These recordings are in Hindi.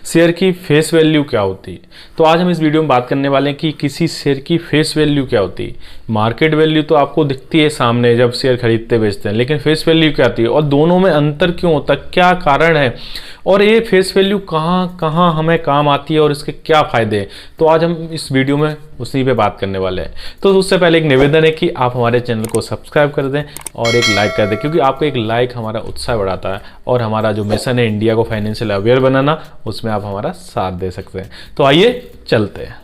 शेयर की फेस वैल्यू क्या होती है। तो आज हम इस वीडियो में बात करने वाले हैं कि किसी शेयर की फेस वैल्यू क्या होती है। मार्केट वैल्यू तो आपको दिखती है सामने जब शेयर खरीदते बेचते हैं, लेकिन फेस वैल्यू क्या आती है और दोनों में अंतर क्यों होता है, क्या कारण है और ये फेस वैल्यू कहाँ कहाँ हमें काम आती है और इसके क्या फ़ायदे हैं। तो आज हम इस वीडियो में उसी पे बात करने वाले हैं। तो उससे पहले एक निवेदन है कि आप हमारे चैनल को सब्सक्राइब कर दें और एक लाइक कर दें, क्योंकि आपका एक लाइक हमारा उत्साह बढ़ाता है और हमारा जो मिशन है इंडिया को फाइनेंशियल अवेयर बनाना, उसमें आप हमारा साथ दे सकते हैं। तो आइए चलते हैं।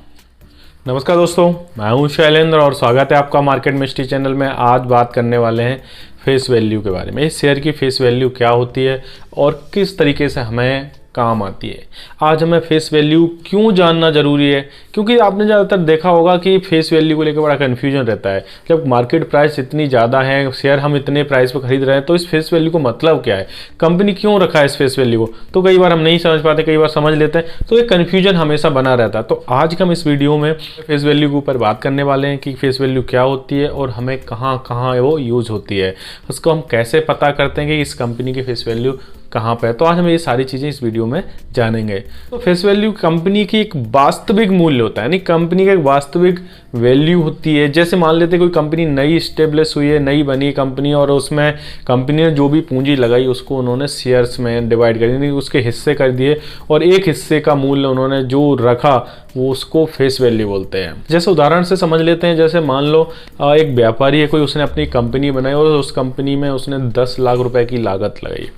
नमस्कार दोस्तों, मैं हूं शैलेंद्र और स्वागत है आपका मार्केट मिस्ट्री चैनल में। आज बात करने वाले हैं फेस वैल्यू के बारे में। इस शेयर की फेस वैल्यू क्या होती है और किस तरीके से हमें काम आती है। आज हमें फेस वैल्यू क्यों जानना जरूरी है, क्योंकि आपने ज़्यादातर देखा होगा कि फेस वैल्यू को लेकर बड़ा कन्फ्यूजन रहता है। जब मार्केट प्राइस इतनी ज़्यादा है, शेयर हम इतने प्राइस पर खरीद रहे हैं, तो इस फेस वैल्यू को मतलब क्या है, कंपनी क्यों रखा है इस फेस वैल्यू को। तो कई बार हम नहीं समझ पाते, कई बार समझ लेते हैं, तो एक कन्फ्यूजन हमेशा बना रहता है। तो आज हम इस वीडियो में फेस वैल्यू के ऊपर बात करने वाले हैं कि फेस वैल्यू क्या होती है और हमें कहाँ कहाँ वो यूज़ होती है, उसको हम कैसे पता करते हैं कि इस कंपनी की फेस वैल्यू कहाँ पे है। तो आज हम ये सारी चीज़ें इस वीडियो में जानेंगे। तो फेस वैल्यू कंपनी की एक वास्तविक मूल्य होता है, यानी कंपनी का एक वास्तविक वैल्यू होती है। जैसे मान लेते हैं कोई कंपनी नई स्टेब्लिश हुई है, नई बनी कंपनी, और उसमें कंपनी ने जो भी पूंजी लगाई उसको उन्होंने शेयर्स में डिवाइड कर दिया, उसके हिस्से कर दिए और एक हिस्से का मूल्य उन्होंने जो रखा वो उसको फेस वैल्यू बोलते हैं। जैसे उदाहरण से समझ लेते हैं, जैसे मान लो एक व्यापारी है कोई, उसने अपनी कंपनी बनाई और उस कंपनी में उसने 10 लाख रुपए की लागत लगाई,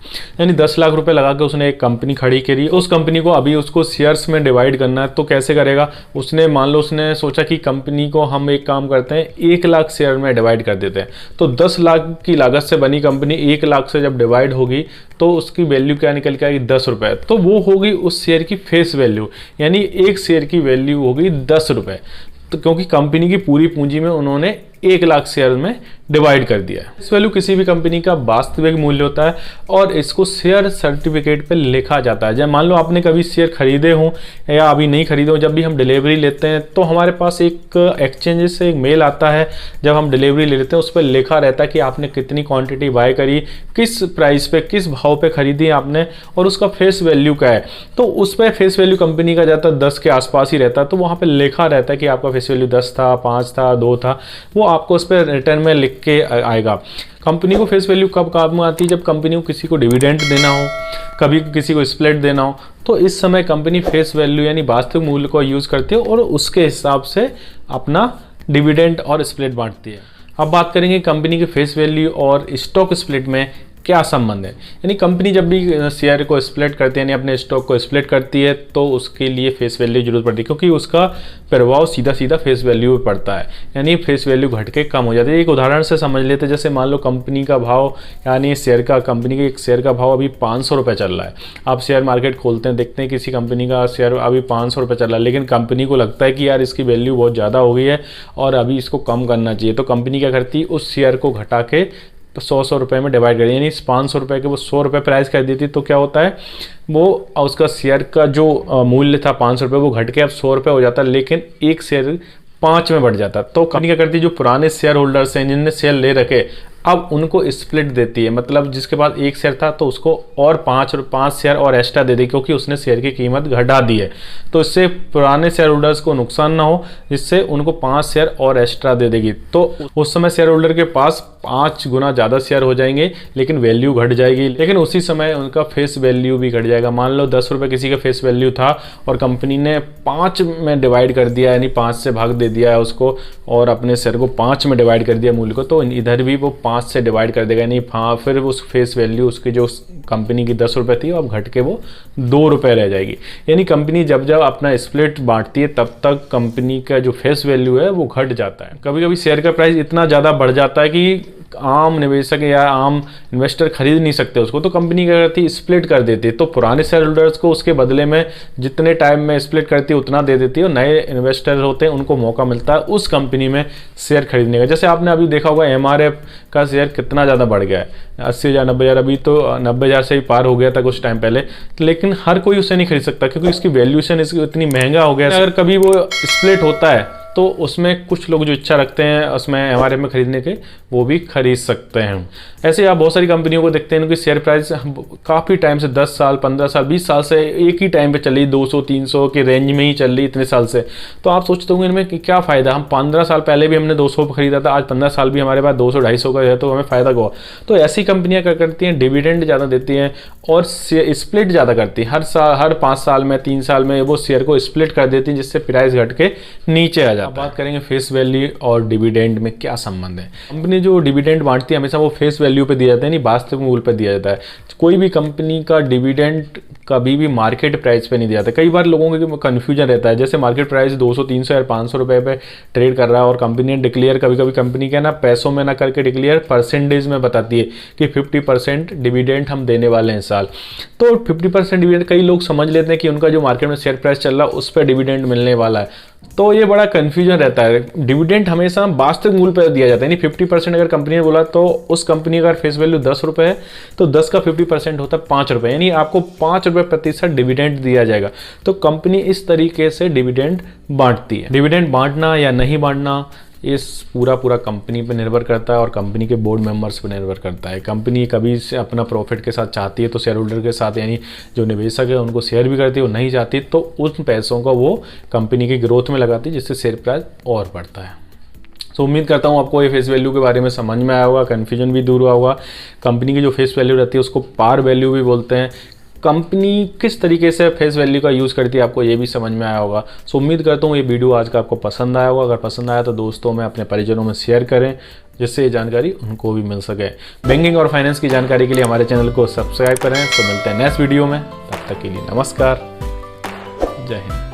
यानी 10 लाख रुपए लगा के उसने एक कंपनी खड़ी करी। उस कंपनी को अभी उसको शेयर्स में डिवाइड करना है, तो कैसे करेगा। उसने मान लो उसने सोचा कि कंपनी को हम एक काम करते हैं 1 लाख शेयर में डिवाइड कर देते हैं। तो 10 लाख की लागत से बनी कंपनी 1 लाख से जब डिवाइड होगी तो उसकी वैल्यू क्या निकल के आएगी, 10 रुपए। तो वो होगी उस शेयर की फेस वैल्यू, यानी एक शेयर की वैल्यू होगी 10 रुपए। तो क्योंकि कंपनी की पूरी पूंजी में उन्होंने 1 लाख शेयर में डिवाइड कर दिया है। इस वैल्यू किसी भी कंपनी का वास्तविक मूल्य होता है और इसको शेयर सर्टिफिकेट पे लिखा जाता है। जब मान लो आपने कभी शेयर खरीदे हो या अभी नहीं खरीदे हो, जब भी हम डिलीवरी लेते हैं तो हमारे पास एक एक्सचेंज से एक मेल आता है। जब हम डिलीवरी ले लेते हैं उस पर लिखा रहता है कि आपने कितनी क्वांटिटी बाय करी, किस प्राइस पे, किस भाव पे खरीदी आपने और उसका फेस वैल्यू क्या है। तो उस पर फेस वैल्यू कंपनी का ज़्यादातर 10 के आसपास ही रहता है। तो वहाँ पर लिखा रहता है कि आपका फेस वैल्यू 10 था, 5 था, 2 था। वो आपको उस पर रिटर्न में लिख के आएगा। कंपनी को फेस वैल्यू कब काम में आती है, जब कंपनी को किसी को डिविडेंड देना हो, कभी किसी को स्प्लिट देना हो, तो इस समय कंपनी फेस वैल्यू यानी वास्तविक मूल्य को यूज़ करती है और उसके हिसाब से अपना डिविडेंड और स्प्लिट बांटती है। अब बात करेंगे कंपनी के फेस वैल्यू और स्टॉक स्प्लिट में क्या संबंध है। यानी कंपनी जब भी शेयर को स्प्लिट करती है, यानी अपने स्टॉक को स्प्लिट करती है, तो उसके लिए फेस वैल्यू जरूरत पड़ती है, क्योंकि उसका प्रभाव सीधा सीधा फेस वैल्यू पे पड़ता है, यानी फेस वैल्यू घट के कम हो जाती है। एक उदाहरण से समझ लेते हैं, जैसे मान लो कंपनी का भाव यानी शेयर का, कंपनी के एक शेयर का भाव अभी 500 रुपये चल रहा है। आप शेयर मार्केट खोलते हैं, देखते हैं किसी कंपनी का शेयर अभी 500 रुपये चल रहा है, लेकिन कंपनी को लगता है कि यार इसकी वैल्यू बहुत ज़्यादा हो गई है और अभी इसको कम करना चाहिए। तो कंपनी क्या करती है, उस शेयर को घटा के तो 100 रुपये में डिवाइड कर, यानी 500 रुपये के वो 100 रुपये प्राइस कर देती। तो क्या होता है, वो उसका शेयर का जो मूल्य था 500 रुपये वो घट के अब 100 रुपये हो जाता है, लेकिन एक शेयर 5 में बढ़ जाता। तो कंपनी क्या करती है, जो पुराने शेयर होल्डर्स हैं जिनने शेयर ले रखे, अब उनको स्प्लिट देती है। मतलब जिसके पास एक शेयर था तो उसको और 5 शेयर और एक्स्ट्रा दे दी, क्योंकि उसने शेयर की कीमत घटा दी है। तो इससे पुराने शेयर होल्डर्स को नुकसान ना हो, जिससे उनको 5 शेयर और एक्स्ट्रा दे देगी। तो उस समय शेयर होल्डर के पास 5 गुना ज़्यादा शेयर हो जाएंगे, लेकिन वैल्यू घट जाएगी। लेकिन उसी समय उनका फेस वैल्यू भी घट जाएगा। मान लो 10 रुपये किसी का फेस वैल्यू था और कंपनी ने 5 में डिवाइड कर दिया, यानी 5 से भाग दे दिया है उसको और अपने शेयर को 5 में डिवाइड कर दिया मूल्य को, तो इधर भी वो 5 से डिवाइड कर देगा, यानी फिर उस फेस वैल्यू उसकी जो कंपनी की 10 रुपये थी अब घट के वो 2 रुपये रह जाएगी। यानी कंपनी जब जब अपना स्प्लिट बांटती है तब तक कंपनी का जो फेस वैल्यू है वो घट जाता है। कभी कभी शेयर का प्राइस इतना ज़्यादा बढ़ जाता है कि आम निवेशक या आम इन्वेस्टर खरीद नहीं सकते उसको, तो कंपनी क्या करती है, स्प्लिट कर देती है। तो पुराने शेयर होल्डर्स को उसके बदले में जितने टाइम में स्प्लिट करती है उतना दे देती है और नए इन्वेस्टर होते हैं उनको मौका मिलता है उस कंपनी में शेयर खरीदने का। जैसे आपने अभी देखा होगा MRF का शेयर कितना ज़्यादा बढ़ गया है, 80,000 90,000, अभी तो 90,000 से भी पार हो गया था कुछ टाइम पहले, लेकिन हर कोई उसे नहीं खरीद सकता क्योंकि इसकी वैल्यूएशन इसकी इतनी महंगा हो गया है। अगर कभी वो स्प्लिट होता है तो उसमें कुछ लोग जो इच्छा रखते हैं उसमें एमआरएफ में खरीदने के, वो भी खरीद सकते हैं। ऐसे आप बहुत सारी कंपनियों को देखते हैं, उनकी शेयर प्राइस काफ़ी टाइम से 10 साल 15 साल 20 साल से एक ही टाइम पे चली, 200-300 के रेंज में ही चल रही इतने साल से। तो आप सोचते होंगे इनमें क्या फ़ायदा, हम 15 साल पहले भी हमने 200 पर खरीदा था, आज 15 साल भी हमारे पास 200-250 का है, तो हमें फ़ायदा क्या हुआ। तो ऐसी कंपनियां क्या करती हैं, डिविडेंड ज़्यादा देती हैं और स्प्लिट ज़्यादा करती हैं। हर साल, हर 5 साल में 3 साल में वो शेयर को स्प्लिट कर देती हैं, जिससे प्राइस घट के नीचे आ जाता है। बात करेंगे फेस वैल्यू और डिविडेंड में क्या संबंध है। कंपनी जो डिविडेंड बांटती है हमेशा वो फेस वैल्यू पे दिया जाता है, नहीं वास्तविक मूल्य पे दिया जाता है। कोई भी कंपनी का डिविडेंड कभी भी मार्केट प्राइस पे नहीं दिया जाता। कई बार लोगों को कन्फ्यूजन रहता है, जैसे मार्केट प्राइस 200, 300 या 500 रुपए पे ट्रेड कर रहा है और कंपनी ने डिक्लेयर, कभी कभी कंपनी के ना पैसों में ना करके डिक्लेयर परसेंटेज में बताती है कि 50% डिविडेंड हम देने वाले हैं इस साल। तो 50% डिविडेंड कई लोग समझ लेते हैं कि उनका जो मार्केट में शेयर प्राइस चल रहा है उस पर डिविडेंड मिलने वाला है। तो ये बड़ा कन्फ्यूजन रहता है। डिविडेंड हमेशा वास्तविक मूल्य पर दिया जाता है, यानी 50% अगर कंपनी ने बोला तो उस कंपनी का अगर फेस वैल्यू 10 रुपये है तो 10 का 50% होता है 5 रुपये, यानी आपको 5 रुपये प्रतिशत डिविडेंड दिया जाएगा। तो कंपनी इस तरीके से डिविडेंड बांटती है। डिविडेंड बांटना या नहीं बांटना इस पूरा कंपनी पे निर्भर करता है और कंपनी के बोर्ड मेंबर्स पे निर्भर करता है। कंपनी कभी से अपना प्रॉफिट के साथ चाहती है तो शेयर होल्डर के साथ, यानी जो निवेशक है उनको शेयर भी करती है, वो नहीं चाहती तो उन पैसों का वो कंपनी की ग्रोथ में लगाती है, जिससे शेयर प्राइस और बढ़ता है। तो उम्मीद करता हूँ आपको ये फेस वैल्यू के बारे में समझ में आया होगा, कन्फ्यूजन भी दूर हुआ होगा। कंपनी की जो फेस वैल्यू रहती है उसको पार वैल्यू भी बोलते हैं। कंपनी किस तरीके से फेस वैल्यू का यूज़ करती है आपको ये भी समझ में आया होगा। सो उम्मीद करता हूँ ये वीडियो आज का आपको पसंद आया होगा। अगर पसंद आया तो दोस्तों में, अपने परिजनों में शेयर करें, जिससे ये जानकारी उनको भी मिल सके। बैंकिंग और फाइनेंस की जानकारी के लिए हमारे चैनल को सब्सक्राइब करें। तो मिलते हैं नेक्स्ट वीडियो में, तब तक के लिए नमस्कार, जय हिंद।